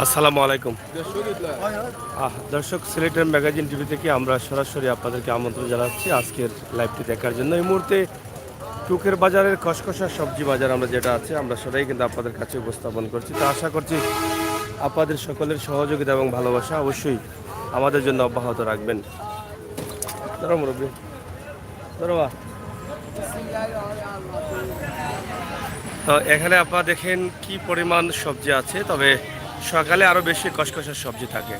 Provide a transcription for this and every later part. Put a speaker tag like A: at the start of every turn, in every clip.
A: আসসালামু আলাইকুম দর্শক, সিলেটের ম্যাগাজিন টিভি থেকে আমরা সরাসরি আপনাদেরকে আমন্ত্রণ জানাচ্ছি আজকের লাইভটি দেখার জন্য। এই মুহূর্তে টুকের বাজারের খসখসা সবজি বাজার আমরা যেটা আছে আমরা সেটাই কিন্তু আপনাদের কাছে উপস্থাপন করছি। তো আশা করছি আপনাদের সকলের সহযোগিতা এবং ভালোবাসা অবশ্যই আমাদের জন্য অব্যাহত রাখবেন। ধরো মুরব্বী, ধরো বা। তো এখানে আপনারা দেখেন কি পরিমাণ সবজি আছে, তবে সকালে আরও বেশি কসকসের সবজি থাকে।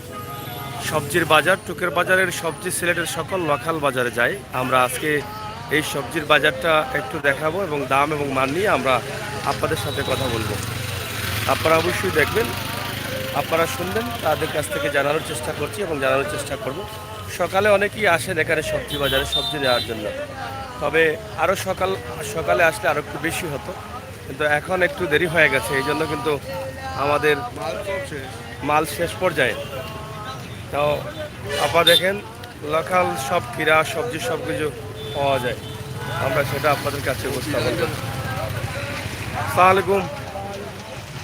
A: সবজির বাজার, টুকের বাজারের সবজি সিলেটের সকল লোকাল বাজারে যায়। আমরা আজকে এই সবজির বাজারটা একটু দেখাবো এবং দাম এবং মান নিয়ে আমরা আপনাদের সাথে কথা বলবো। আপনারা অবশ্যই দেখবেন, আপনারা শুনবেন, তাদের কাছ থেকে জানানোর চেষ্টা করছি এবং জানানোর চেষ্টা করব। সকালে অনেকেই আসেন এখানে সবজি বাজারে সবজি নেওয়ার জন্য, তবে আরও সকালে আসলে আরও একটু বেশি হতো, কিন্তু এখন একটু দেরি হয়ে গেছে, এই জন্য কিন্তু আমাদের মাল শেষ পর্যায়ে। তো আপনারা দেখেন লোকাল সব কিরা সবজি সব কিছু পাওয়া যায়, আমরা সেটা আপনাদের কাছে উপস্থাপন করি। আসসালামু আলাইকুম,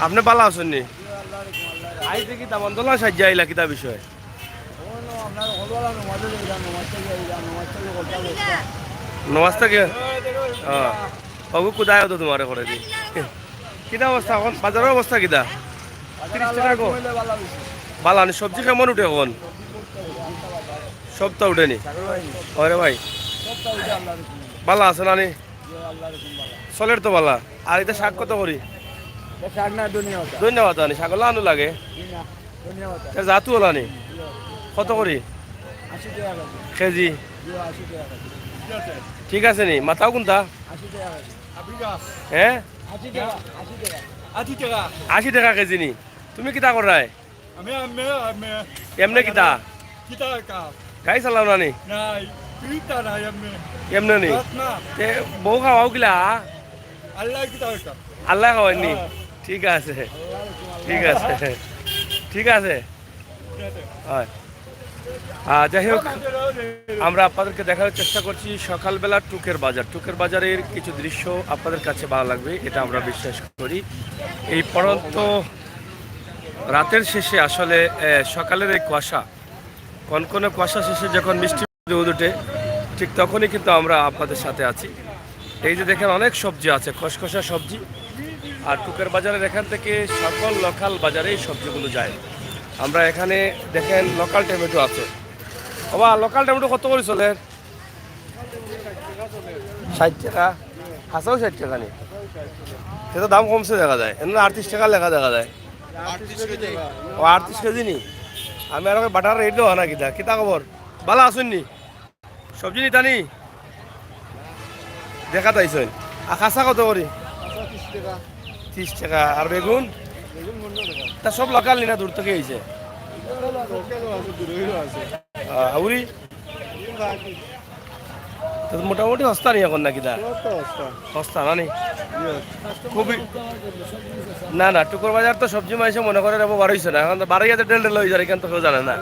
A: আপনি ভালো আছেন নি? আইতে কি দাম আন্দোলন সাহায্য আইলা কিতা বিষয়? নমাজ থেকে অগু কোথায় হতো তোমার করে দি কিতা অবস্থা এখন বাজারের অবস্থা কিতা? 30 টাকা গো বালানি সবজি কেমন উঠে এখন? সবটা উঠেনি? ওরে ভাই বালা আছে নানি চলের তো বালা। আর এটা শাক কত করি? ধন্যবাদ আনি শাক আনু লাগে জাতু ওলানি কত করি কেজি? ঠিক আছে নি মাথাও কোনটা? হ্যাঁ 80 টাকা কেজি নি। তুমি কিতা করাই এমনি কিতা গাড়ি চালাও নানি এমনি নি? বউ খাওয়াও কিলা আল্লাহ খাওয়াইনি? ঠিক আছে ঠিক আছে ঠিক আছে হয়। যাই হোক, আমরা আপনাদেরকে দেখার চেষ্টা করছি সকালবেলা টুকের বাজার। টুকের বাজারের কিছু দৃশ্য আপনাদের কাছে ভালো লাগবে এটা আমরা বিশ্বাস করি। এই পরন্ত রাতের শেষে আসলে সকালের এই কুয়াশা, কনকনে কুয়াশা শেষে যখন মিষ্টি রোদ ওঠে ঠিক তখনই কিন্তু আমরা আপনাদের সাথে আছি। এই যে দেখেন অনেক সবজি আছে, খসখসা সবজি। আর টুকের বাজারের এখান থেকে সকল লোকাল বাজারে এই সবজিগুলো যায়। আমরা এখানে দেখেন লোকাল টমেটো আছে। বাবা লোকাল টমেটো কত করে চলে? 60 টাকা, হাসাও 60 টাকা নি? সেটা দাম কমছে দেখা যায়, এমনি 38 টাকা লেখা দেখা যায়। ও 38 কেজি নি? আমি আর বাটার রেট দেওয়া না কিতা কিতা খবর? ভালো আসুন নি? সবজি নিতা নি দেখা তাইছেন? আর খাসা কত করি? 30 টাকা। আর বেগুন? তা সব লোকাল নি না দূর থেকে আইছে? আউরি মোটামুটি সস্তা নি এখন নাকি? সস্তা না নি খুবই? না না, টুকুর বাজার তো সবজি মাইসে মনে করে বার হয়েছে না, এখন 12,000 ডেল হয়ে যায়, এখান তো কেউ জানে না।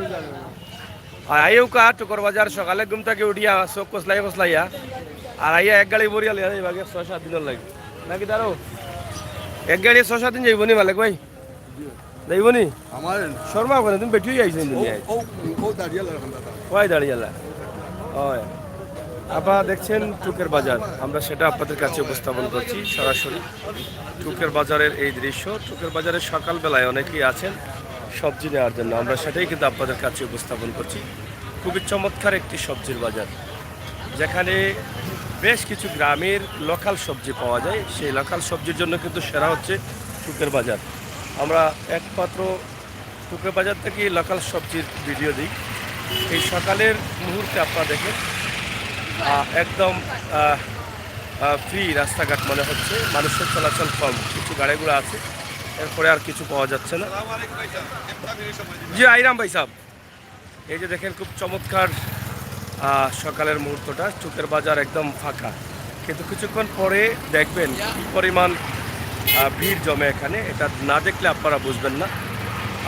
A: আইও কা টুকুর বাজার সকালে ঘুম থেকে উঠিয়া চোখ কসলাইয়া আর আইয়া এক গাড়ি বরিয়া লিয়া এইভাগে 6-7 দিনের লাগে নাকি? তারও এক গাড়ি 6-7 দিন যাইব নি মালিক ভাই? যাইব নি? আমার শর্মা করে তুমি বেঠিয়ে আইছেন দুনিয়ায় কয় দাঁড়িয়েলা? হয় আপনারা দেখছেন টুকের বাজার, আমরা সেটা আপনাদের কাছে উপস্থাপন করছি সরাসরি। টুকের বাজারের এই দৃশ্য, টুকের বাজারের সকালবেলায় অনেকেই আছেন সবজি নেওয়ার জন্য, আমরা সেটাই কিন্তু আপনাদের কাছে উপস্থাপন করছি। খুবই চমৎকার একটি সবজির বাজার, যেখানে বেশ কিছু গ্রামের লোকাল সবজি পাওয়া যায়। সেই লোকাল সবজির জন্য কিন্তু সেরা হচ্ছে টুকের বাজার। আমরা একমাত্র টুকের বাজার থেকে লোকাল সবজির ভিডিও দিই। এই সকালের মুহূর্তে আপনারা দেখেন একদম ফ্রি রাস্তাঘাট মনে হচ্ছে, মানুষের চলাচল কম, কিছু গাড়িগুলো আছে, এরপরে আর কিছু পাওয়া যাচ্ছে না। জি আইরাম ভাই সাহেব, এই যে দেখেন খুব চমৎকার সকালের মুহূর্তটা, টুকের বাজার একদম ফাঁকা, কিন্তু কিছুক্ষণ পরে দেখবেন কি পরিমাণ ভিড় জমে এখানে, এটা না দেখলে আপনারা বুঝবেন না।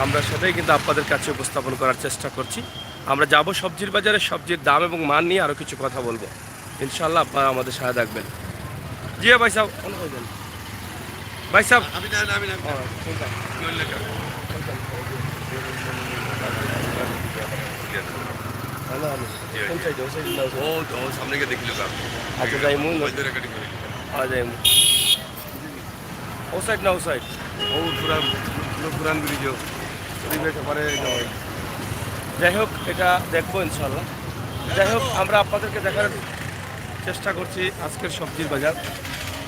A: আমরা সেটাই কিন্তু আপনাদের কাছে উপস্থাপন করার চেষ্টা করছি। আমরা যাব সবজির বাজারে, সবজির দাম এবং মান নিয়ে আরও কিছু কথা বলবো ইনশাল্লাহ, আপনারা আমাদের সাথে থাকবেন। জি ভাই সাহেব, ভাই সাহেব সামনে গিয়ে দেখিল আচ্ছা যাই মু যাই ও সাইড না ও সাইড ও পুরান ব্রিজ পরিবেশ পরে যাই হোক এটা দেখবো ইনশাল্লাহ। যাই হোক আমরা আপনাদেরকে দেখার চেষ্টা করছি আজকের সবজির বাজার।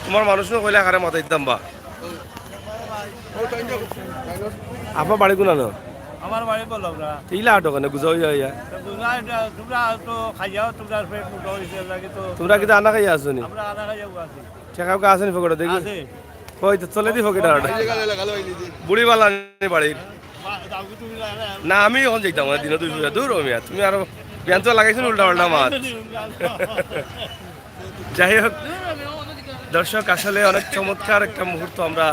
A: তোমার মানুষও কইলে আকারে মাথায় দিতাম বা আপনার বাড়ি গুলানো
B: আমার বাড়ি বললাম না
A: ইলা আটো কেন গুজা হইয়া হইয়া
B: তোমরা তো খাই যাও তোমরা
A: তোমরা কিন্তু আনা খাইয়া আছো নি
B: আমরা আনা খাই যাবো আছি
A: চেকাউকে আসেনি ফকটা দেখি
B: আছে
A: কই তো চলে দি ফকিটা বুড়ি বালা বাড়ির না আমি এখন যাইতাম দিন দুই দূর মিয়া তুমি আরো প্যান্ট লাগাইছো উল্টা পাল্টা মাছ যাই হোক দর্শক আসলে অনেক চমৎকার একটা মুহূর্ত আমরা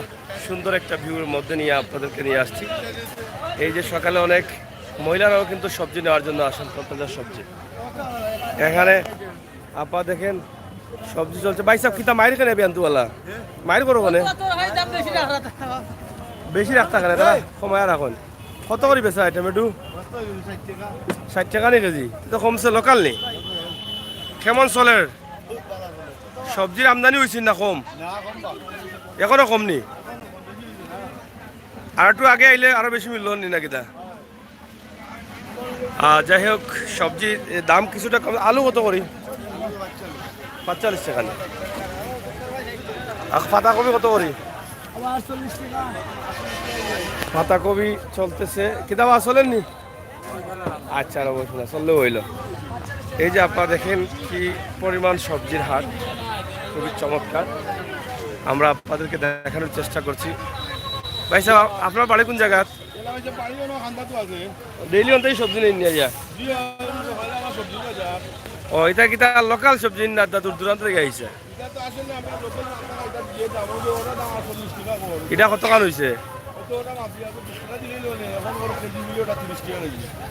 A: সুন্দর একটা ভিউর মধ্যে নিয়ে আপনাদেরকে নিয়ে আসছি। এই যে সকালে অনেক মহিলারাও কিন্তু সবজি নেওয়ার জন্য আসেন প্রত্যেকটা সবজি এখানে আপা দেখেন সবজি চলছে ভাই সাহেব কিতা মায়ের কেন বেন্তওয়ালা মায়ের করো কেন বেশি রাখতা কেন তারা সময় রাখুন কত করে বেচা টমেটো 60 টাকা নি কেজি তো কমছে লোকাল নি কেমন চলে সবজির আমদানি হয়েছে না কম এখনো কম নি আর একটু আগে আইলে আরো বেশি মিলল নি না কিতা যাই হোক সবজির দাম কিছুটা কম আলু কত করি 45 টাকা নি পাতাকপি কত করি পাতাকপি চলতেছে কিতাব আসলেন নি আচ্ছা অবশ্যই না চললেও হইল। এই যে আপনারা দেখেন কি পরিমাণ সবজির হাট খুবই চমৎকার আমরা আপনাদেরকে দেখানোর চেষ্টা করছি। ভাই সাহেব আপনার বাড়ি কোন জায়গা ডেইলি অন্তই সবজি নিয়ে যা ও এটা কিতা লোকাল সবজি না দূর দূরান্ত থেকে আইছে এটা কত কাল হয়েছে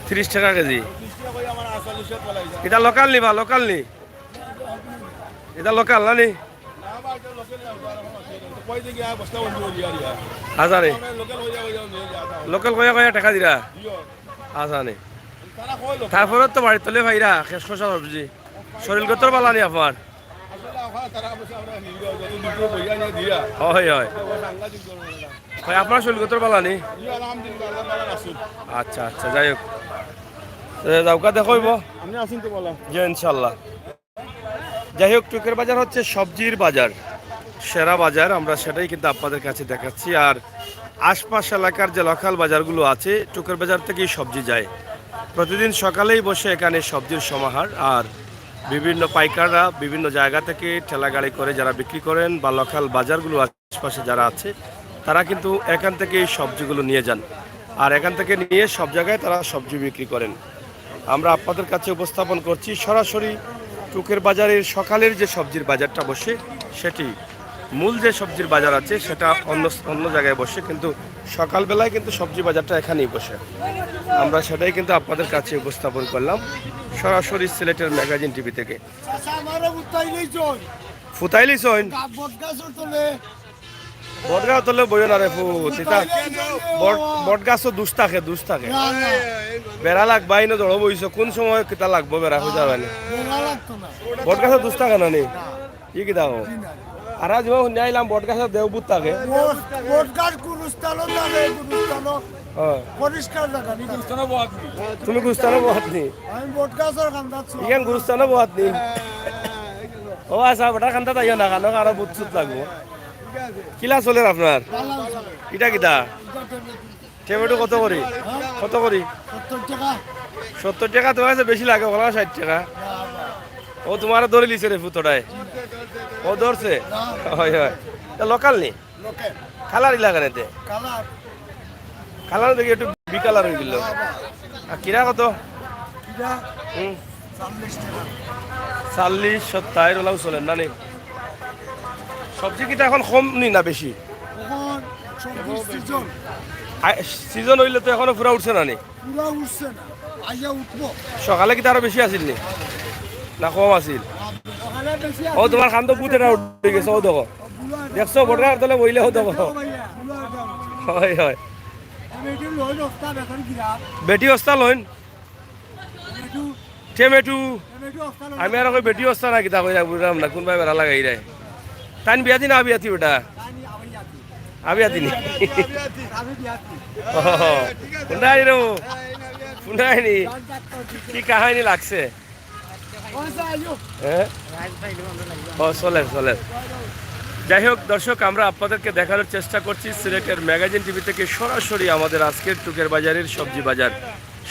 A: 30 টাকা কেজি এটা লোকাল নি বা লোকাল নি এটা লোকাল না নি হাজারে লোকাল কয়া কয়া টাকা দিরা আচ্ছা নি তারপরে তো বাড়ি তোলে ভাইরা শেষ খসা সবজি শরীরগত বালা নি আপনার হয় হয় ভাই আপনার শরীরগত বালা নি আচ্ছা আচ্ছা যাই হোক যাওকা দেখব
B: আপনি আসেন তো বলা
A: জি ইনশাল্লাহ। যাই হোক টুকের বাজার হচ্ছে সবজির বাজার সেরা বাজার আমরা সেটাই কিন্তু আপনাদের কাছে দেখাচ্ছি। আর আশপাশ এলাকার যে লোকাল বাজারগুলো আছে টুকের বাজার থেকেই সবজি যায় প্রতিদিন সকালেই বসে এখানে সবজির সমাহার। আর বিভিন্ন পাইকাররা বিভিন্ন জায়গা থেকে ঠেলা গাড়ি করে যারা বিক্রি করেন বা লোকাল বাজারগুলো আশপাশে যারা আছে তারা কিন্তু এখান থেকে এই সবজিগুলো নিয়ে যান আর এখান থেকে নিয়ে সব জায়গায় তারা সবজি বিক্রি করেন। আমরা আপনাদের কাছে উপস্থাপন করছি সরাসরি টুকের বাজারের সকালের যে সবজির বাজারটা বসে সেটি মূল যে সবজির বাজার আছে সেটা অন্য জায়গায় বসে কিন্তু সকালবেলায় কিন্তু সবজি বাজারটা এখানেই বসে আমরা সেটাই কিন্তু আপনাদের কাছে উপস্থাপন করলাম সরাসরি সিলেটের ম্যাগাজিন টিভি থেকে। ফুতাইলি সইন বটগাছ তোলে বইও না রে ফুতা বটগাছও দুষ থাকে বেড়া লাগবাই না দড় বইছো কোন সময় কিতা লাগবো বেড়া হয়ে যাবে না বটগাছও দুষ থাকে না নি কি কিতা হো আর আজ শুনে আইলাম বটগাছের দেওবুত থাকে তুমি গুস্তানো বহাত নি ইখান গুস্তানো বহাত নি ও আচ্ছা বটা খান্তা তাই না কানো আরো বুত সুত লাগবো কিলা চলে আপনার কিটা কিটা টমেটো কত করি 70 টাকা তোমার কাছে বেশি লাগে ওখানে 60 টাকা ও তোমার ধরে লিছে রে ফুতোটায় ও ধরছে হয় হয় লোকাল নি কালার ইলাকা নেতে কালার দেখি একটু বিকালার হয়ে গেল আর কিরা কত 40 70 ওলাও চলেন না নি সবজি কিটা এখন কম নি না বেশি সিজন হইলে তো এখনো পুরা উঠছে না নি সকালে কিটা আরো বেশি আছিল নি না কম আছিল ও তোমার খান তো পুতেরা উঠে গেছে ও দেখো দেখছো বটগার তলে বইলে ও দেখো হয় হয় বেটি অস্তা লইন টমেটো আমি আর কই বেটি অস্তা না কিতা কইরা বুঝলাম না কোনবাই বেড়া লাগাই রে তাইন বিয়া দিন আবি আতি বেটা আবি আতি নি কোনটাই রে কোনটাই নি কি কাহিনী লাগছে হ্যাঁ ও চলে চলে যাই হোক দর্শক আমরা আপনাদেরকে দেখানোর চেষ্টা করছি সিলেটের ম্যাগাজিন টিভি থেকে সরাসরি আমাদের আজকের টুকের বাজারের সবজি বাজার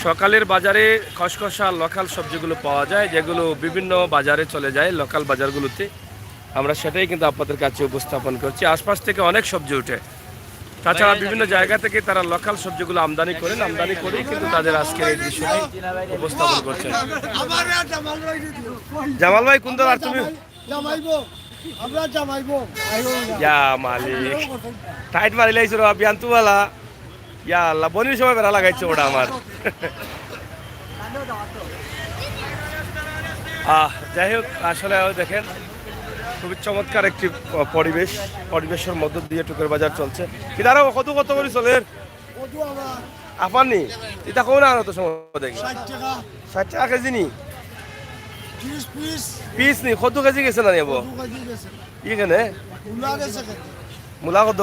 A: সকালের বাজারে খসখসা লোকাল সবজিগুলো পাওয়া যায় যেগুলো বিভিন্ন বাজারে চলে যায় লোকাল বাজারগুলোতে আমরা সেটাই কিন্তু আপনাদের কাছে উপস্থাপন করছি আশপাশ থেকে অনেক সবজি উঠে তাছাড়া বিভিন্ন জায়গা থেকে তারা লোকাল সবজিগুলো আমদানি করেন আমদানি করেই কিন্তু তাদের আজকের এই দৃশ্যটি উপস্থাপন করছেন জামাল ভাই কোন আর তুমি ইয়া মালিক টাইট মারি লাইছো রে বিয়ান্তুওয়ালা ইয়া আল্লাহ বনির সময় বেড়া লাগাইছো ওটা আমার যাই হোক আসলে দেখেন খুবই চমৎকার একটি পরিবেশের মধ্য দিয়ে টুকের বাজার চলছে কিন্তু আরো কত কত করে চলে আপানি এটা কোন আর তো সময় দেখি 60 টাকা কেজি নি পিস নি কত কেজি গেছে না নেব এখানে মূলা কত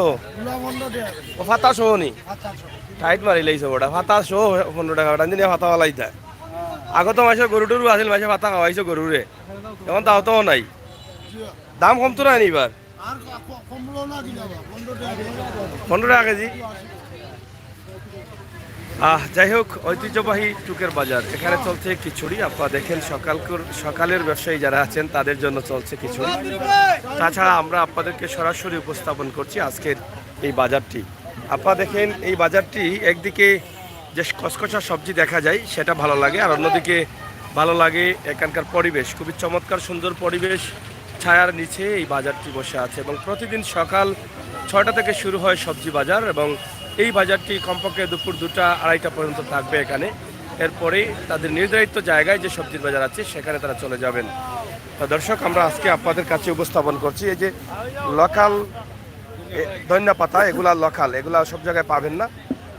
A: ও ফাতা শো নি টাইট মারি লাইছে ওটা ফাতা শো 15 টাকা ওটা দিনে ফাতা লাইতা আগত মাসে গরু টরু আছিল মাসে ফাতা খাওয়াইছো গরুরে এখন তাও তো নাই দাম কম তো নাই এবার 15 টাকা কেজি যাই হোক ঐতিহ্যবাহী টুকের বাজার এখানে চলছে খিচুড়ি আপনারা দেখেন সকালের ব্যবসায়ী যারা আছেন তাদের জন্য চলছে খিচুড়ি তাছাড়া আমরা আপনাদেরকে সরাসরি উপস্থাপন করছি আজকের এই বাজারটি আপনারা দেখেন এই বাজারটি একদিকে যে কসকসা সবজি দেখা যায় সেটা ভালো লাগে আর অন্যদিকে ভালো লাগে এখানকার পরিবেশ খুবই চমৎকার সুন্দর পরিবেশ ছায়ার নিচে এই বাজারটি বসে আছে এবং প্রতিদিন সকাল 6টা থেকে শুরু হয় সবজি বাজার এবং এই বাজারটি কমপক্ষে দুপুর 2টা 2:30টা পর্যন্ত থাকবে এখানে এরপরেই তাদের নির্ধারিত জায়গায় যে সবজির বাজার আছে সেখানে তারা চলে যাবেন তো দর্শক আমরা আজকে আপনাদের কাছে উপস্থাপন করছি এই যে লোকাল ধনিয়া পাতা এগুলা লোকাল এগুলা সব জায়গায় পাবেন না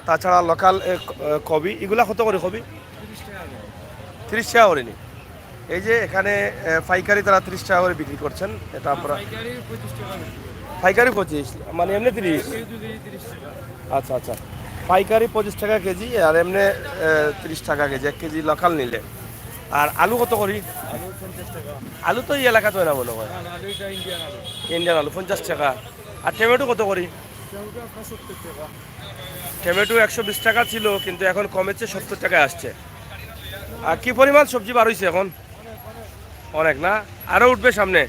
A: তাছাড়া লোকাল কবি এগুলা কত করে কবি 30 টাকা করে নি এই যে এখানে পাইকারি তারা 30 টাকা করে বিক্রি করছেন এটা আপনারা পাইকারি 25 মানে এমনি 30 আচ্ছা আচ্ছা পাইকারি 25 টাকা কেজি আর এমনি 30 টাকা কেজি 1 কেজি লোকাল নিলে আর আলু কত করি আলু তো এই এলাকাতে হয় না মনে হয় ইন্ডিয়ান আলু 50 টাকা আর টমেটো কত করি টমেটো 120 টাকা ছিল কিন্তু এখন কমেছে 70 টাকায় আসছে আর কি পরিমাণ সবজি বার হইছে এখন অনেক না আরো উঠবে সামনে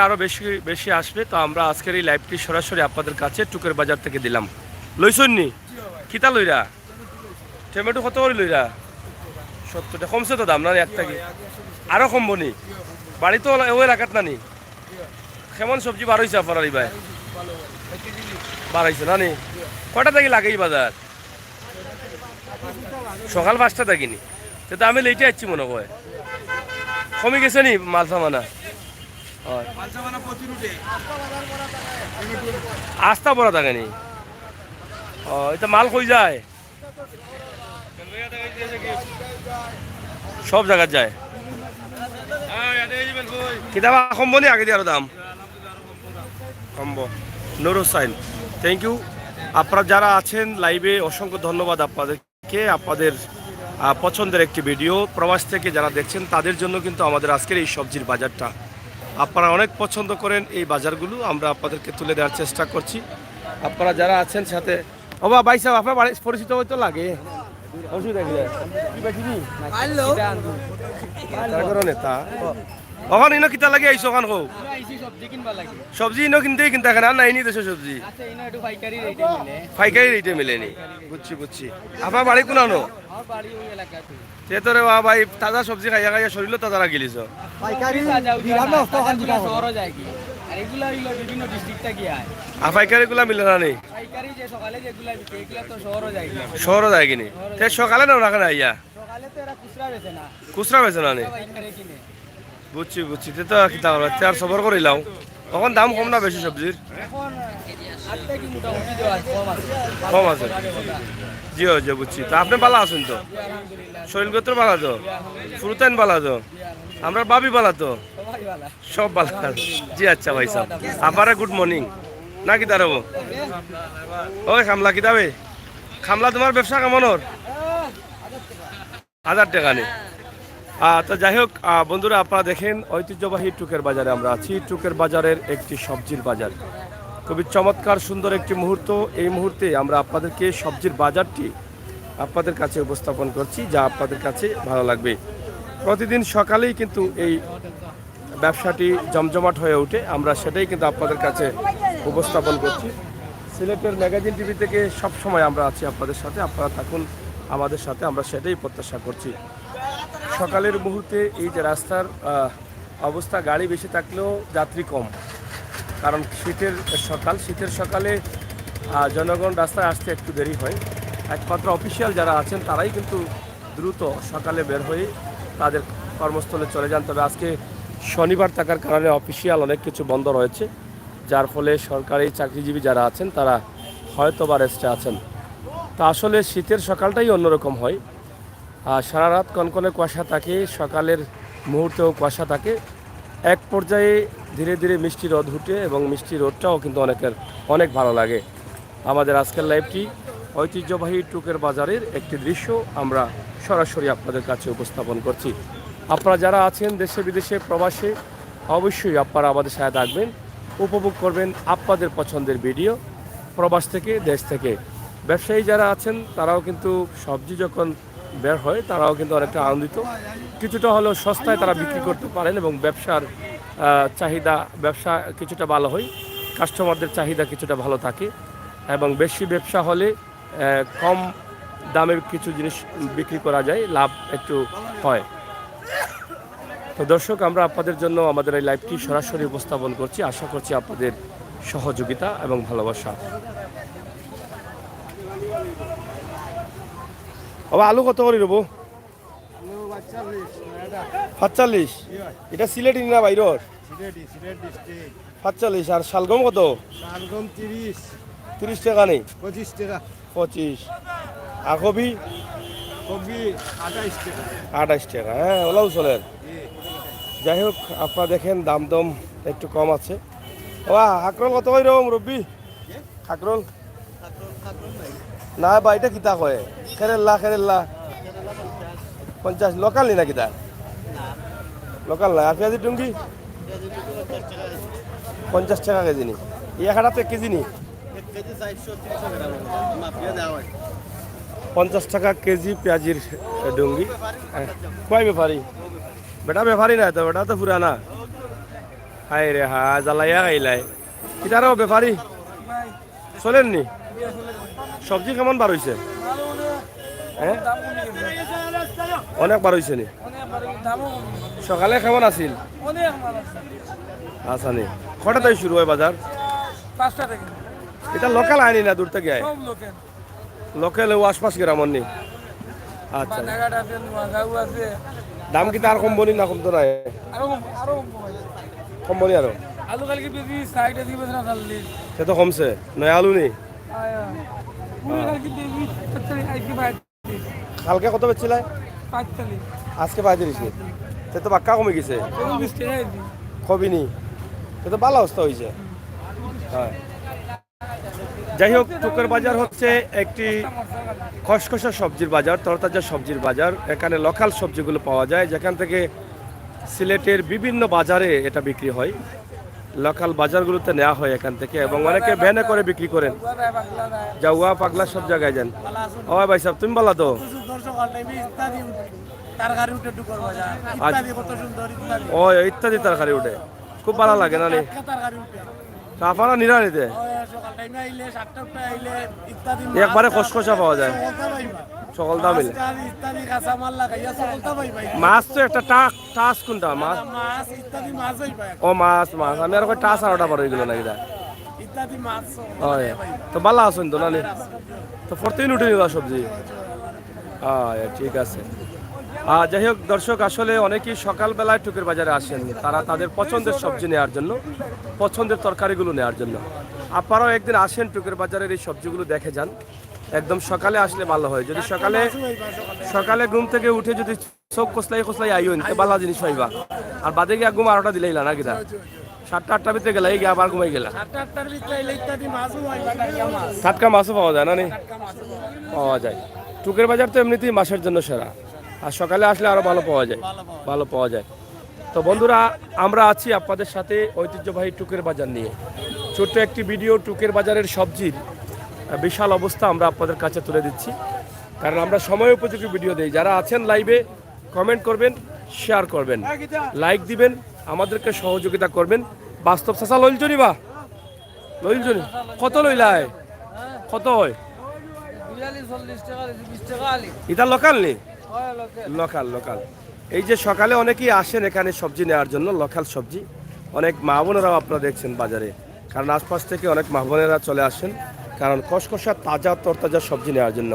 A: আরো বেশি আসবে তো আমরা আজকের এই লাইভটি সরাসরি আপনাদের কাছে টুকের বাজার থেকে দিলাম লইছন্নি কিতা লইরা টমেটো কত করে লইরা 70 টাকা কমছে তো দাম না একটা কি আরো কমবো নি বাড়ি তো ওই এলাকাত নানি কেমন সবজি বার হইছে আপনার এই ভাই বার হইছে না নি কটা থেকে লাগে এই বাজার সকাল 5টা থাকিনি তো আমি লেটে আসছি মনে হয় কমে গেছে নি মাল সামানা আস্তা বড় থাকেনি ও এটা মাল কই যায় সব জায়গা যায় কিতাবা কমবো নি আগে দিয়ে আরো দাম কমবো নুর হোসাইন থ্যাংক ইউ আপনারা যারা আছেন লাইভে অসংখ্য ধন্যবাদ আপনাদেরকে আপনাদের পছন্দের একটি ভিডিও প্রবাস থেকে যারা দেখছেন তাদের জন্য কিন্তু আমাদের আজকের এই সবজির বাজারটা আপনারা অনেক পছন্দ করেন এই বাজারগুলো আমরা আপনাদেরকে তুলে দেওয়ার চেষ্টা করছি আপনারা যারা আছেন সাথে বাবা ভাই সাহেব আপনার বাড়ি পরিচিত হয়তো লাগে অসুবিধা কি নেতা ওখান ইনো কিতা লাগে আইসো ওখান কো সবজি ইনো কিনতেই কিনতে কেন নাই নি দেশে সবজি পাইকারি রেটে মিলেনি বুঝছি আপনার বাড়ি কোনানো তে তোরে ভাই তাজা সবজি খাইয়া খাইয়া শরীর তাজা লাগিলিস পাইকারি গুলা মিলে না নেই শহরও যায় কিনি সকালে না রাখে না ইয়া খুচরা বেছে না নেই বুঝছি তো কিতা আর সবর করিলাম তখন দাম কম না বেশি সবজির কম আছে জি জি বুঝছি তা আপনি ভালো আছেন তো শরীরগত ভালো তো ফুরুতেন ভালো তো আমরা বাবি ভালো তো সব ভালো জি আচ্ছা ভাই সাহেব আপনারা গুড মর্নিং না কি দাঁড়াবো ওই খামলা কি দাবে খামলা তোমার ব্যবসা কেমন ওর 1000 টাকা নেই তো যাই হোক বন্ধুরা আপনারা দেখেন ঐতিহ্যবাহী টুকের বাজারে আমরা আছি টুকের বাজারের একটি সবজির বাজার খুবই চমৎকার সুন্দর একটি মুহূর্ত এই মুহূর্তে আমরা আপনাদেরকে সবজির বাজারটি আপনাদের কাছে উপস্থাপন করছি যা আপনাদের কাছে ভালো লাগবে প্রতিদিন সকালেই কিন্তু এই ব্যবসাটি জমজমাট হয়ে ওঠে আমরা সেটাই কিন্তু আপনাদের কাছে উপস্থাপন করছি সিলেটের ম্যাগাজিন টিভি থেকে সব সময় আমরা আছি আপনাদের সাথে আপনারা থাকুন আমাদের সাথে আমরা সেটাই প্রত্যাশা করছি সকালের মুহূর্তে এই যে রাস্তার অবস্থা গাড়ি বেশি থাকলেও যাত্রী কম কারণ শীতের সকালে জনগণ রাস্তায় আসতে একটু দেরি হয় একমাত্র অফিসিয়াল যারা আছেন তারাই কিন্তু দ্রুত সকালে বের হয়ে তাদের কর্মস্থলে চলে যান তবে আজকে শনিবার থাকার কারণে অফিসিয়াল অনেক কিছু বন্ধ রয়েছে যার ফলে সরকারি চাকরিজীবী যারা আছেন তারা হয়তো বা রেস্টে আছেন তা আসলে শীতের সকালটাই অন্যরকম হয় সারা রাত কনকনে কুয়াশা থাকে সকালের মুহূর্তেও কুয়াশা থাকে এক পর্যায়ে ধীরে ধীরে মিষ্টি রোদ উঠে এবং মিষ্টি রোদটাও কিন্তু অনেক ভালো লাগে আমাদের আজকের লাইভটি ঐতিহ্যবাহী টুকের বাজারের একটি দৃশ্য আমরা সরাসরি আপনাদের কাছে উপস্থাপন করছি আপনারা যারা আছেন দেশে বিদেশে প্রবাসে অবশ্যই আপনারা আমাদের সাথে থাকবেন উপভোগ করবেন আপনাদের পছন্দের ভিডিও প্রবাস থেকে দেশ থেকে ব্যবসায়ী যারা আছেন তারাও কিন্তু সবজি যখন বের হয় তারাও কিন্তু অনেকটা আনন্দিত কিছুটা হলেও সস্তায় তারা বিক্রি করতে পারেন এবং ব্যবসার ব্যবসা কিছুটা ভালো হয় কাস্টমারদের চাহিদা কিছুটা ভালো থাকে এবং বেশি ব্যবসা হলে কম দামে কিছু জিনিস বিক্রি করা যায় লাভ একটু হয় তো দর্শক আমরা আপনাদের জন্য আমাদের এই লাইভটি সরাসরি উপস্থাপন করছি আশা করছি আপনাদের সহযোগিতা এবং ভালোবাসা আলু কত করে নেবো 45 এটা সিলেটি না বাইরর 45 আর শালগম কত 30 টাকা নেই 25 আর কবি 28 টাকা হ্যাঁ ওলাও চলেন যাই হোক আপনারা দেখেন দাম একটু কম আছে আক্রল কত করে মুরব্বী আক্রল না বা এটা কিতা কয় খেরেল্লা 50 লোকাল নি না কিতা লোকাল না আর পেঁয়াজি টুঙ্গি 50 টাকা কেজি নি এক হাটাতে কেজি নি 50 টাকা কেজি পেঁয়াজির ডুঙ্গি কয় ব্যাপারি বেটা ব্যাপারি না তো বেটা তো পুরানা হাই রে জ্বালাইয়া খাইলাই এটারও ব্যাপারি চলেননি সবজি কেমন বার হয়েছে হ্যাঁ অনেক বার হয়েছে নি সকালে কেমন আছিল আচ্ছা নি কটা থেকে শুরু হয় বাজার
C: 5টা থেকে
A: এটা লোকাল আইনি না দূর থেকে আয় লোকাল আশপাশ গ্রামের নি আচ্ছা দাম কি তার কমবনি না কমতো নাই কমবনি আরো
C: আলু কালকে বেশি 60 দিবে না চাললি
A: সে তো কমছে নয় আলু নি কালকে কত বেচছিলাই
C: 45
A: আজকে 35 নি সে তো বাক্কা কমে গেছে কবি নি সে তো ভালো অবস্থা হয়েছে হ্যাঁ যাই হোক টুকের বাজার হচ্ছে একটি খসখসা সবজির বাজার তরতাজা সবজির বাজার এখানে লোকাল সবজিগুলো পাওয়া যায় যেখান থেকে সিলেটের বিভিন্ন বাজারে এটা বিক্রি হয় লোকাল বাজারগুলোতে নেওয়া হয় এখান থেকে এবং অনেকে ভ্যানে করে বিক্রি করেন জাউয়া পাগলা সব জায়গায় যান ও ভাই সাহেব তুমি বলা তো ও ইত্যাদি তরকারি উঠে খুব ভালো লাগে না আপনারা নিরানিতে একবারে খসখসা পাওয়া যায় সকল দাম মিলে মাছ তো একটা টাস কোনটা মাছ ও মাছ আমি আর টাস আর ওটা পারো এগুলো নাকি তো ভালো আছেন তো নানি তো প্রতিদিন উঠে নিবা সবজি ঠিক আছে যাই হোক দর্শক আসলে অনেকেই সকালবেলায় টুকের বাজারে আসেন তারা তাদের পছন্দের সবজি নেওয়ার জন্য পছন্দের তরকারিগুলো নেওয়ার জন্য আপনারাও একদিন আসেন টুকের বাজারের এই সবজিগুলো দেখে যান। একদম সকালে আসলে ভালো হয়। যদি সকালে সকালে ঘুম থেকে উঠে যদি চোখ কসলাই কসলাই আইন তো ভালো জিনিস পাইবা। আর বাদে গিয়া ঘুম 12টা দিলেইলা না কিনা 7টা 8টার ভিতরে গেলা এই গিয়া আবার ঘুমাই গেলা।
C: 8টার ভিতরে এলে ইত্যাদি মাছও হয় টাটকা মাছ।
A: টাটকা মাছও পাওয়া যায় না নি? পাওয়া যায়। টুকের বাজার তো এমনিতেই মাছের জন্য সেরা, আর সকালে আসলে আরো ভালো পাওয়া যায়, ভালো পাওয়া যায়। তো বন্ধুরা, আমরা আছি আপনাদের সাথে ঐতিহ্যবাহী টুকের বাজার নিয়ে। ছোট্ট একটি ভিডিও টুকের বাজারের সবজির বিশাল অবস্থা আমরা আপনাদের কাছে তুলে দিচ্ছি, কারণ আমরা সময় উপযোগী ভিডিও দিই। যারা আছেন লাইভে কমেন্ট করবেন, শেয়ার করবেন, লাইক দিবেন, আমাদেরকে সহযোগিতা করবেন। বাস্তব চাষা লইলজনি বা লইলজনি কত লইলায়, কত হয়
C: 42 40 টাকা 20 টাকা আলি
A: এটা লোকাল নি?
C: হয় লোকে
A: লোকাল লোকাল। এই যে সকালে অনেকেই আসেন এখানে সবজি নেওয়ার জন্য, লোকাল সবজি। অনেক মা বোনেরাও আপনারা দেখছেন বাজারে, কারণ আশপাশ থেকে অনেক মা বোনেরা চলে আসেন, কারণ কসকসা তাজা তরতাজা সবজি নেওয়ার জন্য।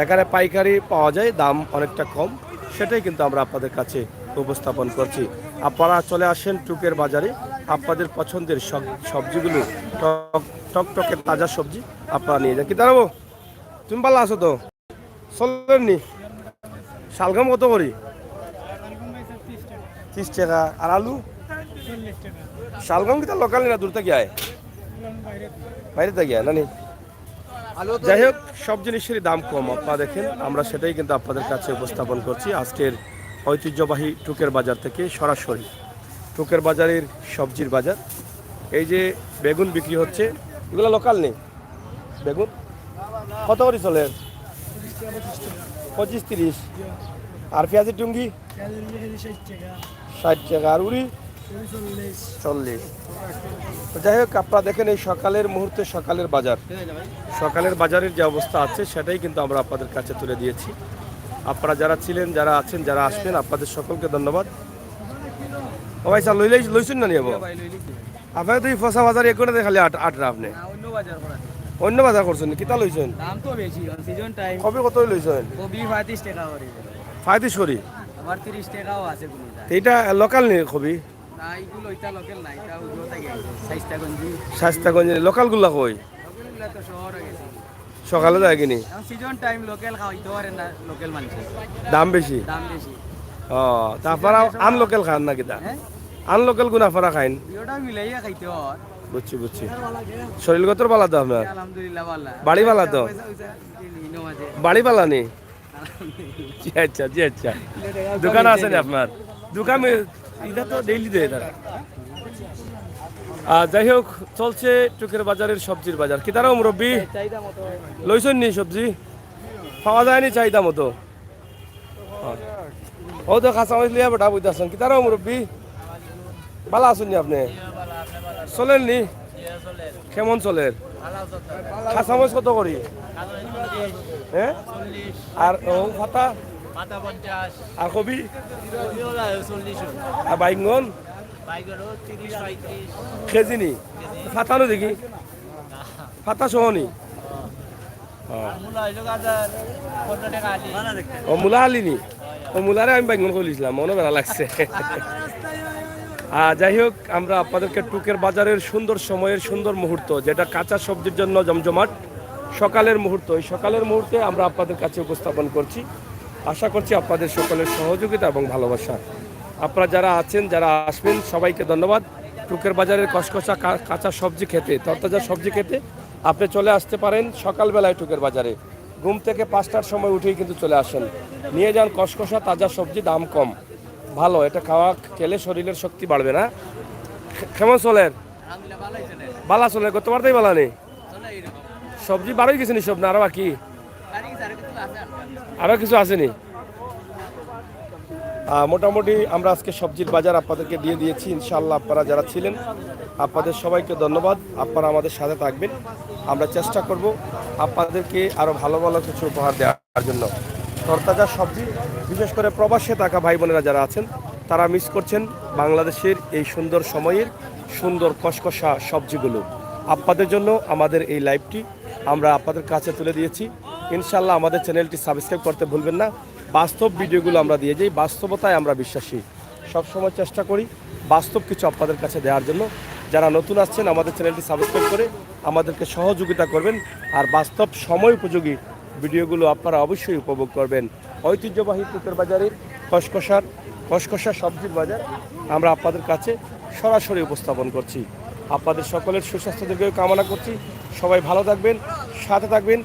A: এখানে পাইকারি পাওয়া যায়, দাম অনেকটা কম, সেটাই কিন্তু আমরা আপনাদের কাছে উপস্থাপন করছি। আপনারা চলে আসেন টুকের বাজারে, আপনাদের পছন্দের সবজিগুলো টকটকে তাজা সবজি আপনারা নিয়ে যান। কি দাঁড়াবো, তুমি ভালো আছো তো? চলেননি? শালগম কত করি? 30 টাকা। আর আলু? শালগম কি তার লোকাল না দূর থেকে আয়? বাইরে থেকে আয় না নি? যাই হোক, সব জিনিসেরই দাম কম আপনারা দেখেন, আমরা সেটাই কিন্তু আপনাদের কাছে উপস্থাপন করছি আজকের ঐতিহ্যবাহী টুকের বাজার থেকে সরাসরি। টুকের বাজারের সবজির বাজার। এই যে বেগুন বিক্রি হচ্ছে, এগুলো লোকাল নেই বেগুন। কত করে চলে? 25-30। আর পেঁয়াজের টুঙ্গি 60 টাকা। আর উড়ি 40। তো যাই হোক, আপনারা দেখেন এই সকালের মুহূর্তে সকালের বাজার, সকালের বাজারের যে অবস্থা আছে সেটাই কিন্তু আমরা আপনাদের কাছে তুলে দিয়েছি। আপনারা যারা ছিলেন, যারা আছেন, যারা আসবেন, আপনাদের সকলকে ধন্যবাদ। ও ভাই স্যার লইছেন না নিয়ে আপনার তো এই ফসা বাজার এ করে খালি আটরা আপনি
C: অন্য বাজার করা
A: অন্য বাজার করছেন, কিতা লইছেন?
C: দাম তো বেশি সিজন টাইম
A: কবে কত লইছেন?
C: কবি 35 টাকা করে
A: ফায়দি সরি।
C: আবার 30 টাকাও আছে কোনটা।
A: এইটা লোকাল নেই কবি?
C: না এগুলো এটা লোকাল না, এটা উজো থেকে আইছে 60 টাকা গঞ্জি।
A: স্বাস্থ্যগঞ্জ লোকালগুলা কই?
C: লোকালগুলো তো শহর হয়ে গেছে।
A: সকালে যায় কিনি?
C: এখন সিজন টাইম লোকাল খাওয়াইতে পারে না, লোকাল মানুষের
A: দাম বেশি।
C: দাম বেশি।
A: ও তা আপনারা আনলোকাল খান না কিতা?
C: হ্যাঁ
A: আনলোকাল গুণ আপনারা খাইন?
C: ভিডিওটা মিলাইয়া খাইতে হয়।
A: বুঝছি বুঝছি। শরীরগতর পালা তো আপনার?
C: আলহামদুলিল্লাহ ভালো।
A: বাড়ি ভালো তো?
C: ইনো মাঝে
A: বাড়ি পালা নি? জি আচ্ছা জি আচ্ছা। দোকান আছে না আপনার? দোকান এটা তো ডেইলি দেয় তারা। যাই হোক, চলছে টুকের বাজারের সবজির বাজার। কি তারাও মুরব্বী
C: চাহিদা মতো
A: লইছেন নি সবজি? পাওয়া যায়নি চাহিদা মতো। ও তো খাসা মাছ লিয়া বেটা বুঝতেছেন। কি তারাও মুরব্বী ভালো আছেন নি আপনি? চলেন নি? কেমন চলেন? খাসা মাছ কত করি? হ্যাঁ? আর ও ফাতা? আর কবি? আর বাইঙ্গন? কেজি নি? ফাতানো দেখি, ফাতা সহনি। ও মূলা আলি নি? ও মূলারে আমি বাইঙ্গন করেছিলাম, মনে ভালো লাগছে। যাই হোক, আমরা আপনাদেরকে টুকের বাজারের সুন্দর সময়ের সুন্দর মুহূর্ত, যেটা কাঁচা সবজির জন্য জমজমাট সকালের মুহূর্ত, এই সকালের মুহূর্তে আমরা আপনাদের কাছে উপস্থাপন করছি। আশা করছি আপনাদের সকলের সহযোগিতা এবং ভালোবাসা। আপনারা যারা আছেন, যারা আসবেন, সবাইকে ধন্যবাদ। টুকের বাজারের কসকসা কাঁচা সবজি খেতে, তরতাজা সবজি খেতে আপনি চলে আসতে পারেন সকালবেলায় টুকের বাজারে। ঘুম থেকে 5টার সময় উঠেই কিন্তু চলে আসেন, নিয়ে যান কসকসা তাজা সবজি, দাম কম, ভালো। এটা খাওয়া খেলে শরীরের শক্তি বাড়বে না। কেমন চলেন? বালা চলে, গতবার তাই বালা নেই সবজি বারোই গেছে নি সব না? আরো বাকি আরো কিছু আসেনি? মোটামুটি আমরা আজকে সবজির বাজার আপনাদেরকে দিয়ে দিয়েছি। ইনশাআল্লাহ আপনারা যারা ছিলেন, আপনাদের সবাইকে ধন্যবাদ। আপনারা আমাদের সাথে থাকবেন, আমরা চেষ্টা করব আপনাদেরকে আরও ভালো ভালো কিছু উপহার দেওয়ার জন্য। তরতাজা সবজি, বিশেষ করে প্রবাসে থাকা ভাই বোনেরা যারা আছেন, তারা মিস করছেন বাংলাদেশের এই সুন্দর সময়ের সুন্দর কসকসা সবজিগুলো। আপনাদের জন্য আমাদের এই লাইভটি আমরা আপনাদের কাছে তুলে দিয়েছি। ইনশাআল্লাহ আমাদের চ্যানেলটি সাবস্ক্রাইব করতে ভুলবেন না। বাস্তব ভিডিওগুলো আমরা দিয়ে যাই, বাস্তবতায় আমরা বিশ্বাসী, সবসময় চেষ্টা করি বাস্তব কিছু আপনাদের কাছে দেওয়ার জন্য। যারা নতুন আসছেন আমাদের চ্যানেলটি সাবস্ক্রাইব করে আমাদেরকে সহযোগিতা করবেন, আর বাস্তব সময় উপযোগী ভিডিওগুলো আপনারা অবশ্যই উপভোগ করবেন। ঐতিহ্যবাহী টুকের বাজারের কসকসা সবজির বাজার আমরা আপনাদের কাছে সরাসরি উপস্থাপন করছি। আপনাদের সকলের সুস্বাস্থ্য দীর্ঘায়ু কামনা করছি। সবাই ভালো থাকবেন, সাথে থাকবেন।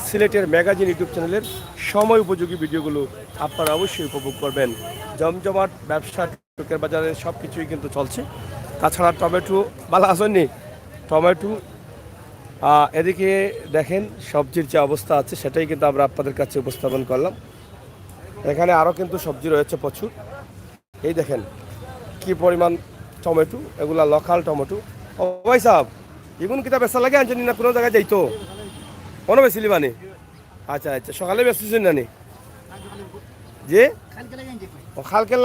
A: সিলেটের ম্যাগাজিন ইউটিউব চ্যানেলের সময় উপযোগী ভিডিওগুলো আপনারা অবশ্যই উপভোগ করবেন। জমজমাট ব্যবসা টুকের বাজারে সব কিছুই কিন্তু চলছে। তাছাড়া টমেটো ভালো আসেননি, টমেটো এদিকে দেখেন সবজির যে অবস্থা আছে সেটাই কিন্তু আমরা আপনাদের কাছে উপস্থাপন করলাম। এখানে আরও কিন্তু সবজি রয়েছে প্রচুর। এই দেখেন কি পরিমাণ টমেটো, এগুলা লোকাল টমেটো। ও ভাই সাহেব, এগুন কিতা বেচা লাগে আনছেন না কোনো জায়গায় যাইতো? কোনো বেশিলি মানে? আচ্ছা আচ্ছা, সকালে বেচতেছেন নানি যে ও খালকের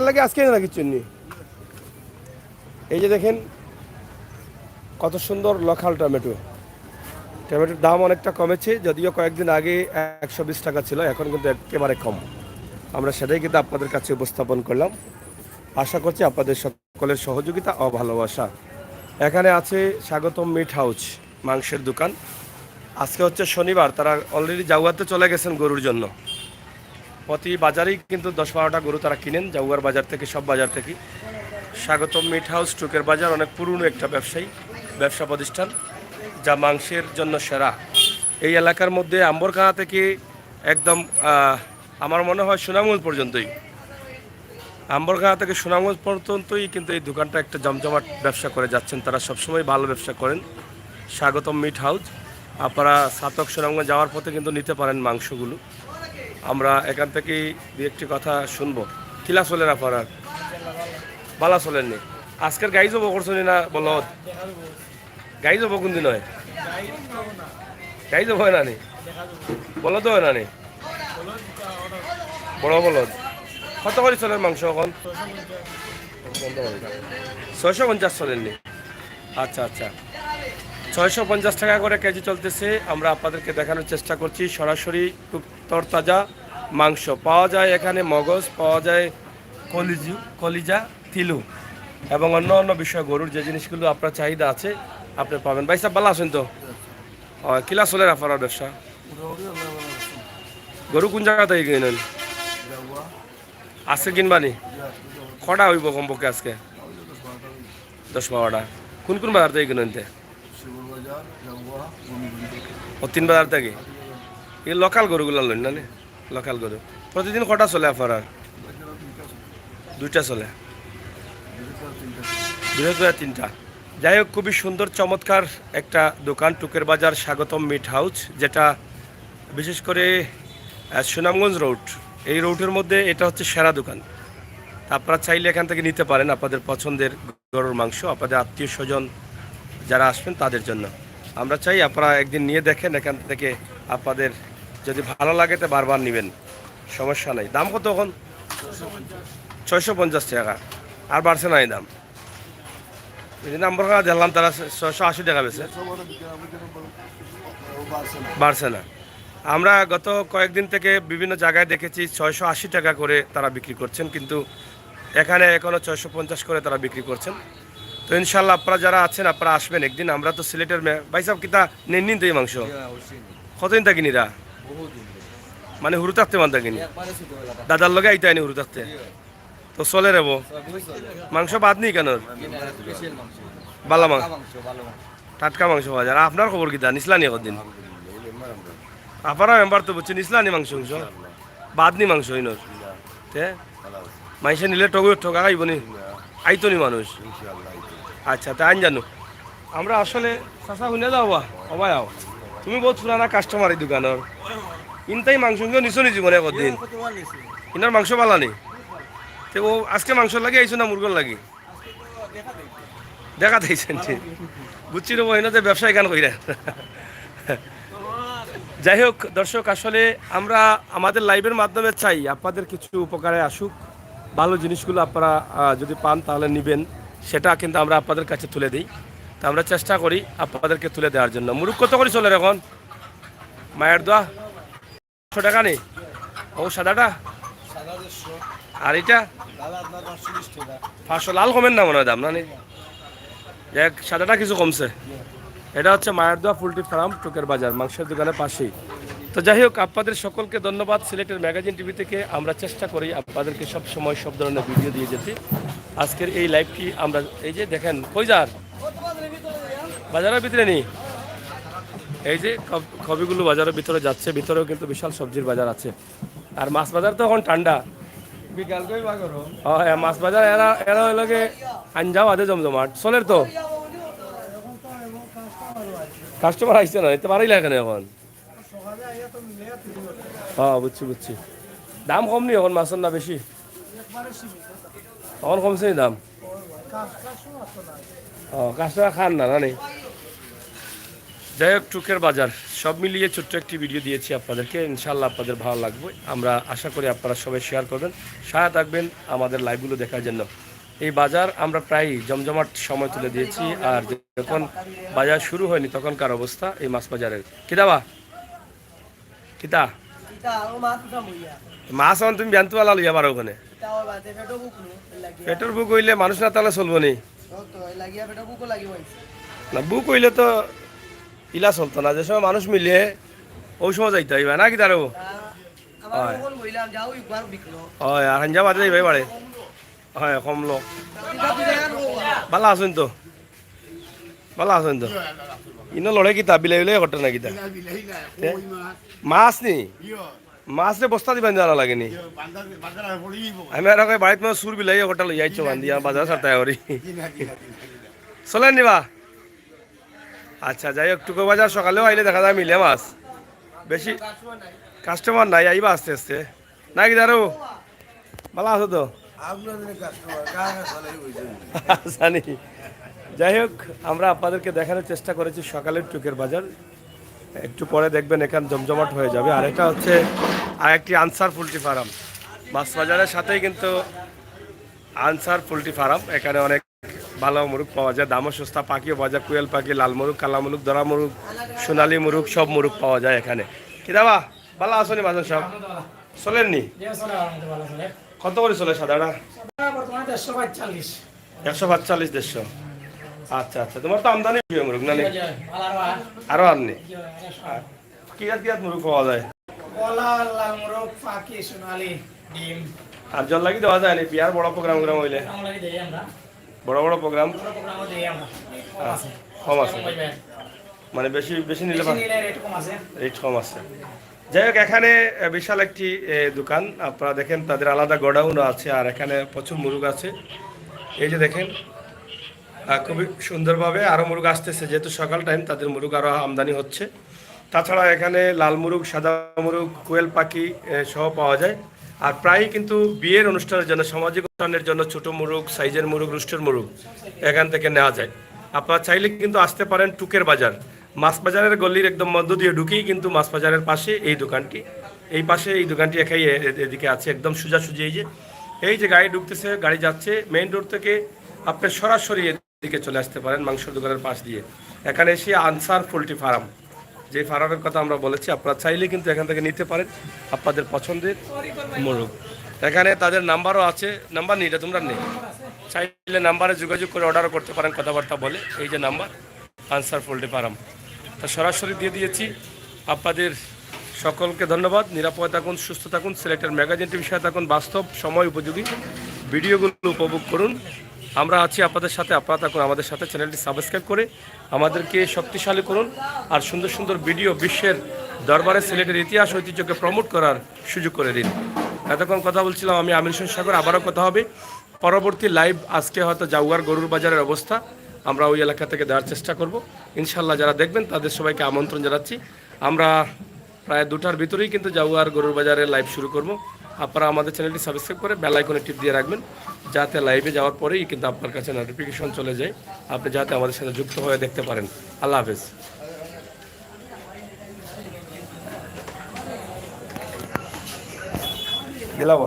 A: লাগি আজকে না লাগিচ্ছেন নি? এই যে দেখেন কত সুন্দর লোকাল টমেটো। টমেটোর দাম অনেকটা কমেছে, যদিও কয়েকদিন আগে 120 টাকা ছিল, এখন কিন্তু একেবারে কম। আমরা সেটাই কিন্তু আপনাদের কাছে উপস্থাপন করলাম। আশা করছি আপনাদের সকলের সহযোগিতা ও ভালোবাসা। এখানে আছে স্বাগতম মিট হাউস, মাংসের দোকান। আজকে হচ্ছে শনিবার, তারা অলরেডি জাউয়াতে চলে গেছেন গরুর জন্য। প্রতি বাজারেই কিন্তু 10-12টা গরু তারা কিনেন, জাউয়ার বাজার থেকে, সব বাজার থেকে। স্বাগতম মিট হাউস টুকের বাজার অনেক পুরনো একটা ব্যবসা প্রতিষ্ঠান, যা মাংসের জন্য সেরা। এই এলাকার মধ্যে আম্বরখানা থেকে একদম আমার মনে হয় সুনামগঞ্জ পর্যন্তই, আম্বরখানা থেকে সুনামগঞ্জ পর্যন্তই কিন্তু এই দোকানটা একটা জমজমাট ব্যবসা করে যাচ্ছেন। তারা সবসময় ভালো ব্যবসা করেন। স্বাগতম মিট হাউস, আপনারা সাতক সুনামগঞ্জ যাওয়ার পথে কিন্তু নিতে পারেন মাংসগুলো। আমরা এখান থেকেই দু একটি কথা শুনবো। কিলা চলেন আপনারা? বালা চলেননি? আজকের গাই যাবো করছেন না বলদ? গাই যাবো কোন দিন হয়? গাই যাবো হয় না নি? বলদ হয় না নি? বড় বলদ কত করে চলেন মাংস এখন? 650 চলেননি? আচ্ছা আচ্ছা, 650 টাকা করে কেজি চলতেছে। আমরা আপনাদেরকে দেখানোর চেষ্টা করছি সরাসরি তরতাজা মাংস পাওয়া যায় এখানে। মগজ পাওয়া যায়, কলিজা, তিলু এবং অন্য অন্য বিষয়, গরুর যে জিনিসগুলো আপনার চাহিদা আছে আপনি পাবেন। ভাই সাহেব ভালো আছেন তো? কিলা চলেন আপনার ব্যবসা? গরু কোন জায়গা থেকে কিনেন? আজকে কিনবানি? কটা হইব কমপক্ষে আজকে? 10-12টা। কোন কোন বাজার থেকে কিনেন? ও 3 বাজার থেকে? এই লোকাল গরুগুলো লইন না? লোকাল গরু প্রতিদিন কটা চলে আপনার? 2টা চলে, বৃহস্পতিবার 3টা। যাই হোক, খুবই সুন্দর চমৎকার একটা দোকান টুকের বাজার স্বাগতম মিট হাউস, যেটা বিশেষ করে সুনামগঞ্জ রোড, এই রোডের মধ্যে এটা হচ্ছে সেরা দোকান। আপনারা চাইলে এখান থেকে নিতে পারেন আপনাদের পছন্দের গরুর মাংস, আপনাদের আত্মীয় স্বজন যারা আসবেন তাদের জন্য। আমরা চাই আপনারা একদিন নিয়ে দেখেন এখান থেকে, আপনাদের যদি ভালো লাগে তো বারবার নেবেন, সমস্যা নাই। দাম কত এখন? 650 টাকা। আর বাড়ছে না এই দাম? এই নাম্বার দেখলাম তারা 680 টাকা বেছে, বাড়ছে না। আমরা গত কয়েকদিন থেকে বিভিন্ন জায়গায় দেখেছি 680 টাকা করে তারা বিক্রি করছেন, কিন্তু এখানে এখনও 650 করে তারা বিক্রি করছেন। তো ইনশাল্লাহ আপনারা যারা আছেন আপনারা আসবেন একদিন। আমরা তো সিলেটের ভাই সাহেব কিতা নেন তো এই মাংস কতদিন থাকি নিরা? মানে হুরু থাকতে মান থাকিনি? দাদার লগে আইতে আইনি হুরু থাকতে? তো চলে রেবো মাংস বাদ নি কেন? বালা মাংস, টাটকা মাংস পাওয়া যায়। আপনার খবর কিতা? নিসলানি কদিন? আপনারা মেম্বার তো বুঝছেন, নিসলানি মাংস বাদ নি মাংস হইনর তে মাইসে নিলে ঠকা খাইব নি? আইতো নি মানুষ? আচ্ছা, তা আইন জানো আমরা আসলে চাষা শুনে যাও অবাই আও, তুমি বহুত পুরানা কাস্টমার এই দোকানের। ইনতাই মাংস নিছো নি জীবনে কদিন? ইনার মাংস পালা নি? তো ও আজকে মাংস লাগে আইছো না মুরগর লাগে? দেখা দিয়েছেন, বুঝছি নেবো এনাদের ব্যবসায় গান কইরা। যাই হোক দর্শক, আসলে আমরা আমাদের লাইভের মাধ্যমে চাই আপনাদের কিছু উপকারে আসুক। ভালো জিনিসগুলো আপনারা যদি পান তাহলে নেবেন, সেটা কিন্তু আমরা আপনাদের কাছে তুলে দিই। তো আমরা চেষ্টা করি আপনাদেরকে তুলে দেওয়ার জন্য। মুরগ কত করে চলে এখন? মায়ের দোয়া 100 টাকা নেই? ও সাদাটা? আর এটা 500? লাল কমেন না মনে হয় দাম না? এক সাদাটা কিছু কমছে। এটা হচ্ছে মায়ের দোয়া পোল্ট্রি ফার্ম, টুকের বাজার, মাংসের দোকানের পাশেই। তো যাই হোক, আপনাদের সকলকে ধন্যবাদ। সিলেটের ম্যাগাজিন টিভি থেকে আমরা চেষ্টা করি আপনাদেরকে সব সময় সব ধরনের ভিডিও দিয়ে যেতে। আজকের এই লাইভটি আমরা এই যে দেখেন কইজার বাজারের ভিতরে নেই, এই যে কবিগুলো বাজারের ভিতরে যাচ্ছে, ভিতরেও কিন্তু বিশাল সবজির বাজার আছে। আর মাছ বাজার তো এখন ঠান্ডা, হ্যাঁ মাছ বাজার এরা এরা লগে আঞ্জাও আদে জমজমাট চলের তো। কাস্টমার আসছে না, এতে পারাইলে এখানে এখন। হ্যাঁ বুঝছি বুঝছি, দাম কম নি এখন মাছের না বেশি? তখন কমছে নি দাম? ও কাস্টমার খান না না নেই। যাই হোক, টুকের বাজার সব মিলিয়ে ছোট্ট একটি ভিডিও দিয়েছি আপনাদেরকে, ইনশাল্লাহ আপনাদের ভালো লাগবে। আমরা আশা করি আপনারা সবাই শেয়ার করবেন, সাথে থাকবেন আমাদের লাইভগুলো দেখার জন্য। এই বাজার আমরা প্রায় জমজমাট সময় তুলে দিয়েছি, আর যখন বাজার শুরু হয়নি তখনকার অবস্থা এই মাছ বাজারের। কিতাবা কিতা মাছ এখন তুমি জানতে পারলা লইয়া পারো ওখানে? পেটের বুক হইলে মানুষ না তাহলে চলবো নি না, বুক হইলে তো ইলা চলতো না। যে সময় মানুষ মিলে ওই সময় যাইতে হইবা না কি তারও? হয় আর হাঞ্জা বাদে যাইবাই পারে। হয় কম লোক ভালো আছেন তো? ভালো আছেন তো? ইনো লড়ে কিতা বিলাই বিলাই ঘটে না কিতা? মাছ নি মাছ রে বস্তা দিবেন জানা লাগেনি? আমি আর বাড়িতে মানে সুর বিলাই ঘটা লই যাইছো বান্ধিয়া বাজার সারতে করি চলেন নিবা। আচ্ছা যাই হোক, টুকো বাজার সকালেও আইলে দেখা যায় মিলে মাছ, বেশি কাস্টমার নাই, আইবা আস্তে আস্তে নাকি দারু? ভালো আছো তো? জানি। যাই হোক, আমরা আপনাদেরকে দেখানোর চেষ্টা করেছি সকালের টুকের বাজার। একটু পরে দেখবেন এখান জমজমাট হয়ে যাবে। আর এটা হচ্ছে আরেকটি আনসার পোল্ট্রি ফার্ম, মাছ বাজারের সাথেই কিন্তু আনসার পোল্ট্রি ফার্ম। এখানে অনেক ভালো মুরগ পাওয়া যায়, দামও সস্তা, পাখিও পাওয়া যায়, কুয়েল পাখি, লাল মুরগ, কালা মুরগ, দরা মুরগ, সোনালি মুরগ, সব মুরগ পাওয়া যায় এখানে। কি দাবা ভালো আসনি বাজার সব চলেননি? কত করে চলে সাদাটা? 145 150। আচ্ছা আচ্ছা, তোমার তো আমদানি মুরগ না? আরো আননি কি আর মুরগ পাওয়া যায়? আর জল লাগি দেওয়া যায় না? বিয়ার বড় প্রোগ্রাম হইলে বড় বড় প্রোগ্রাম কম আছে, মানে বেশি বেশি নিলে রেট কম আছে। যাই হোক, এখানে বিশাল একটি দোকান, আপনারা দেখেন তাদের আলাদা গোডাউনও আছে, আর এখানে প্রচুর মুরগ আছে। এই যে দেখেন খুবই সুন্দরভাবে আরও মুরগ আসতেছে, যেহেতু সকাল টাইম তাদের মুরগ আরও আমদানি হচ্ছে। তাছাড়া এখানে লাল মুরগ, সাদা মুরগ, কোয়েল পাখি সহ পাওয়া যায়। আর প্রায়ই কিন্তু বিয়ের অনুষ্ঠানের জন্য, সামাজিক অনুষ্ঠানের জন্য ছোট মুরগ, সাইজের মুরগ, রুস্টের মুরগ এখান থেকে নেওয়া যায়। আপনারা চাইলে কিন্তু আসতে পারেন টুকের বাজার, মাছ বাজারের গলির একদম মধ্য দিয়ে ঢুকেই কিন্তু মাছ বাজারের পাশে এই দোকানটি, এই পাশে এই দোকানটি একাই এদিকে আছে, একদম সোজাসুজি। এই যে গাড়ি ঢুকতেছে, গাড়ি যাচ্ছে মেইন রোড থেকে, আপনি সরাসরি এদিকে চলে আসতে পারেন মাংসের দোকানের পাশ দিয়ে। এখানে এসে আনসার পোল্ট্রি ফার্ম, যে ফার্মের কথা আমরা বলেছি, আপনারা চাইলে কিন্তু এখান থেকে নিতে পারেন আপনাদের পছন্দের মুরগ। এখানে তাদের নাম্বারও আছে, নাম্বার নেই এটা তোমরা নেই, চাইলে নাম্বারে যোগাযোগ করে অর্ডারও করতে পারেন কথাবার্তা বলে। এই যে নাম্বার আনসার পোল্ট্রি ফার্ম, তা সরাসরি দিয়ে দিয়েছি। আপনাদের সকলকে ধন্যবাদ। নিরাপদে থাকুন, সুস্থ থাকুন, সিলেটের ম্যাগাজিন টিভির সাথে থাকুন, বাস্তব সময় উপযোগী ভিডিওগুলো উপভোগ করুন। আমরা আছি আপনাদের সাথে, আপনারা থাকুন আমাদের সাথে। চ্যানেলটি সাবস্ক্রাইব করে আমাদেরকে শক্তিশালী করুন, আর সুন্দর সুন্দর ভিডিও বিশ্বের দরবারে সিলেটের ইতিহাস ঐতিহ্যকে প্রমোট করার সুযোগ করে দিন। এতক্ষণ কথা বলছিলাম আমি আমির হোসেন সাগর, আবারও কথা হবে পরবর্তী লাইভ। আজকে হয়তো জাউয়ার গরুর বাজারের অবস্থা আমরা ওই এলাকা থেকে দেওয়ার চেষ্টা করব ইনশাল্লাহ। যারা দেখবেন তাদের সবাইকে আমন্ত্রণ জানাচ্ছি। আমরা প্রায় 2টার ভিতরেই কিন্তু জাউয়ার গরুর বাজারের লাইভ শুরু করব। আপনারা আমাদের চ্যানেলটি সাবস্ক্রাইব করে বেল আইকনে টিপ দিয়ে রাখবেন, যাতে লাইভে যাওয়ার পরেই কিন্তু আপনার কাছে নোটিফিকেশন চলে যায়, আপনি যাতে আমাদের সাথে যুক্ত হয়ে দেখতে পারেন। আল্লাহ হাফেজ। গেলাম।